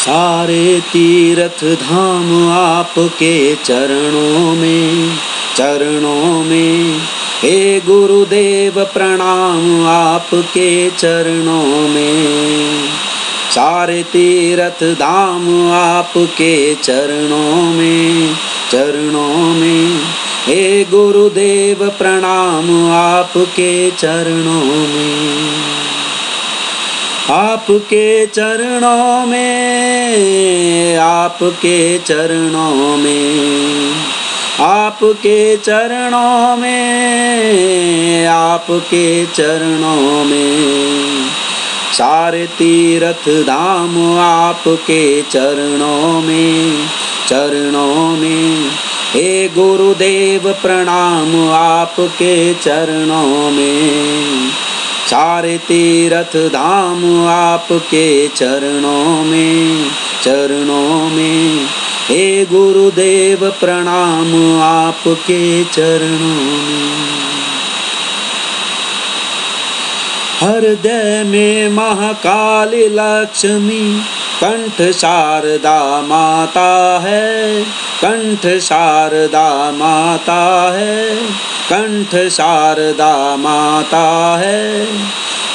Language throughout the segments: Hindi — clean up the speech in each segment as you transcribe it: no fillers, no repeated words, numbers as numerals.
सारे तीर्थ धाम आपके चरणों में हे गुरुदेव प्रणाम आपके चरणों में। सारे तीर्थ धाम आपके चरणों में हे गुरुदेव प्रणाम आपके चरणों में। आपके चरणों में, आपके चरणों में, आपके चरणों में, आपके चरणों में। सारे तीर्थ धाम आपके चरणों में हे गुरुदेव प्रणाम आपके चरणों में। सारे तीर्थ धाम आपके चरणों में हे गुरुदेव प्रणाम आपके चरणों में। हृदय में महाकाली लक्ष्मी कंठ शारदा माता है, कंठ शारदा माता है, कंठ शारदा माता है।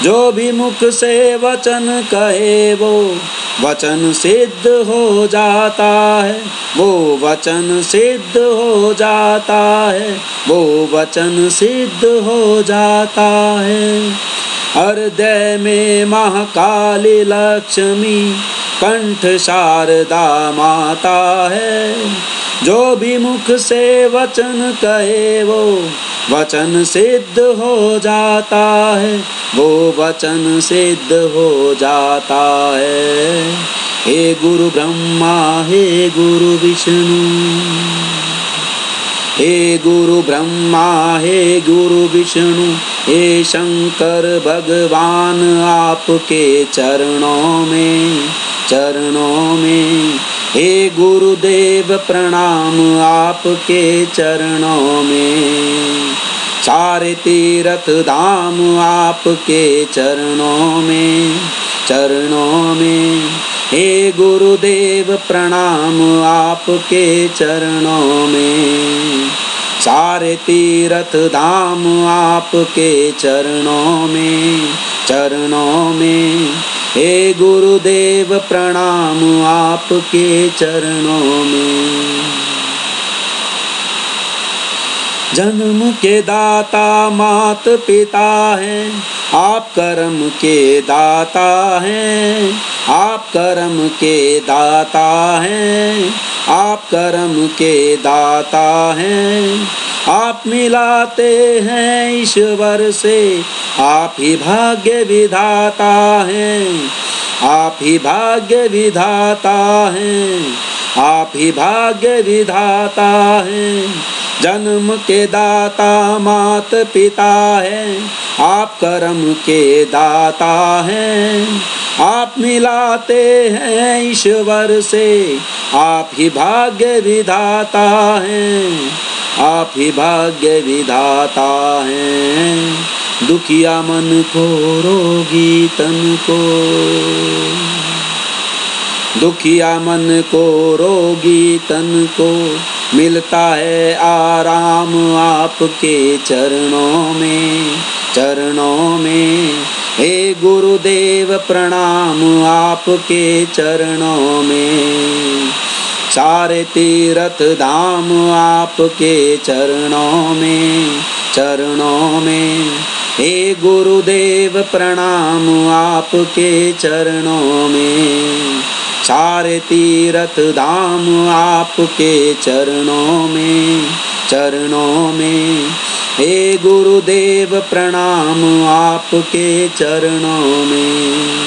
जो भी मुख से वचन कहे वो वचन सिद्ध हो जाता है, वो वचन सिद्ध हो जाता है, वो वचन सिद्ध हो जाता है। हृदय में महाकाली लक्ष्मी कंठ शारदा माता है। जो भी मुख से वचन कहे वो वचन सिद्ध हो जाता है, वो वचन सिद्ध हो जाता है। हे गुरु ब्रह्मा हे गुरु विष्णु, हे गुरु ब्रह्मा हे गुरु विष्णु, हे शंकर भगवान आपके चरणों में हे गुरुदेव प्रणाम आपके चरणों में। सारे तीर्थ धाम आपके चरणों में हे गुरुदेव प्रणाम आपके चरणों में। सारे तीर्थ धाम आपके चरणों में हे गुरुदेव प्रणाम आपके चरणों में। जन्म के दाता मात पिता हैं, आप कर्म के दाता हैं, आप कर्म के दाता हैं, आप कर्म के दाता हैं। आप मिलाते हैं ईश्वर से, आप ही भाग्य विधाता हैं, आप ही भाग्य विधाता हैं, आप ही भाग्य विधाता हैं। जन्म के दाता मात पिता हैं, आप कर्म के दाता हैं। आप मिलाते हैं ईश्वर से, आप ही भाग्य विधाता हैं, आप ही भाग्य विधाता हैं। दुखिया मन को रोगी तन को, दुखिया मन को रोगी तन को मिलता है आराम आपके चरणों में हे गुरुदेव प्रणाम आपके चरणों में। सारे तीर्थ धाम आपके चरणों में हे गुरुदेव प्रणाम आपके चरणों में। सारे तीर्थ धाम आपके चरणों में हे गुरुदेव प्रणाम आपके चरणों में।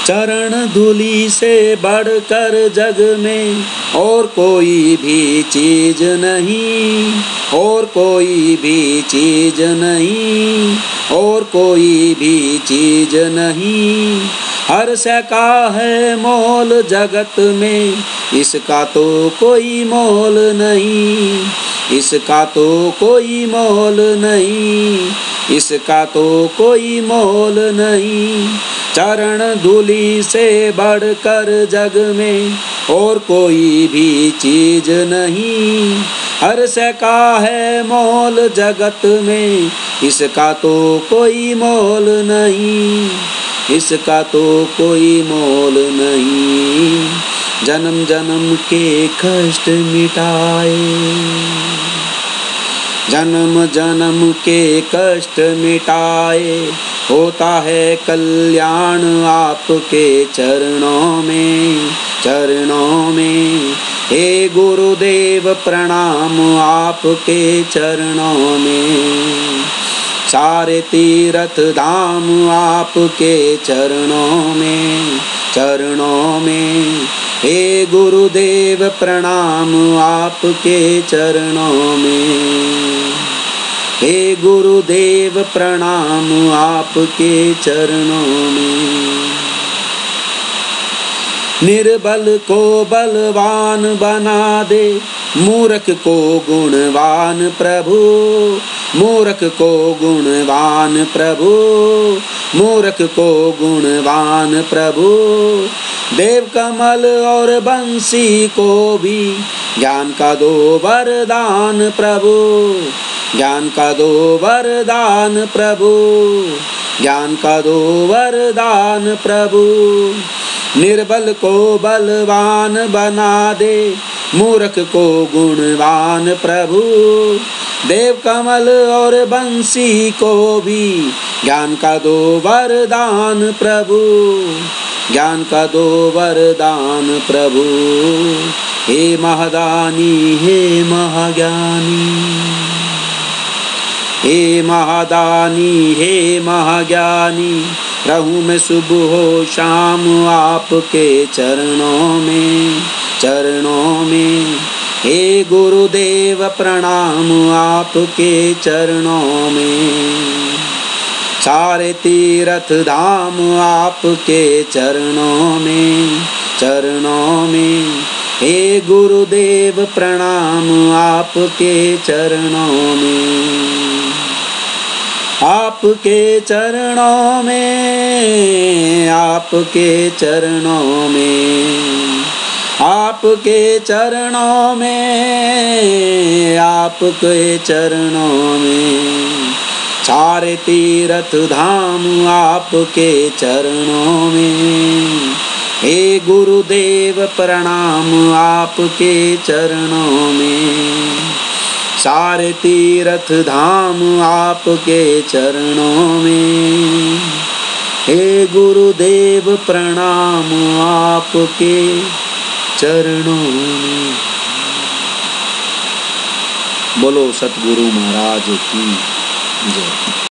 चरण धूलि से बढ़कर जग में और कोई भी चीज नहीं, और कोई भी चीज नहीं, और कोई भी चीज नहीं। हर से का है मोल जगत में, इसका तो कोई मोल नहीं। इसका तो कोई मोल नहीं, इसका तो कोई मोल नहीं। चरण धूलि से बढ़कर जग में और कोई भी चीज नहीं। हर से का है मोल जगत में, इसका तो कोई मोल नहीं, इसका तो कोई मोल नहीं। जन्म जन्म के कष्ट मिटाए, जन्म जन्म के कष्ट मिटाए, होता है कल्याण आपके चरणों में, चरणों में। हे गुरुदेव प्रणाम आपके चरणों में, सारे तीर्थ धाम आपके चरणों में, चरणों में। हे गुरुदेव प्रणाम आपके चरणों में, हे गुरुदेव प्रणाम आपके चरणों में। निर्बल को बलवान बना दे, मूर्ख को गुणवान प्रभु, मूर्ख को गुणवान प्रभु, मूर्ख को गुणवान प्रभु। देव कमल और बंसी को भी ज्ञान का दो वरदान प्रभु, ज्ञान का दो वरदान प्रभु, ज्ञान का दो वरदान प्रभु। निर्बल को बलवान बना दे, मूर्ख को गुणवान प्रभु। देव कमल और बंसी को भी ज्ञान का दो वरदान प्रभु, ज्ञान का दो वरदान प्रभु। हे महादानी, हे महाज्ञानी, हे महादानी, हे महाज्ञानी। रहूं मैं सुबह हो शाम आपके चरणों में, चरणों में। हे गुरुदेव प्रणाम आपके चरणों में, सारे तीर्थ धाम आपके चरणों में, चरणों में। हे गुरुदेव प्रणाम आपके चरणों में, आपके चरणों में, आपके चरणों में, आपके चरणों में, आपके चरणों में। सारे तीर्थ धाम आपके चरणों में। हे गुरुदेव प्रणाम आपके चरणों में, सारे तीर्थ धाम आपके चरणों में। हे गुरुदेव प्रणाम आपके चरणों में। बोलो सतगुरु महाराज की जय।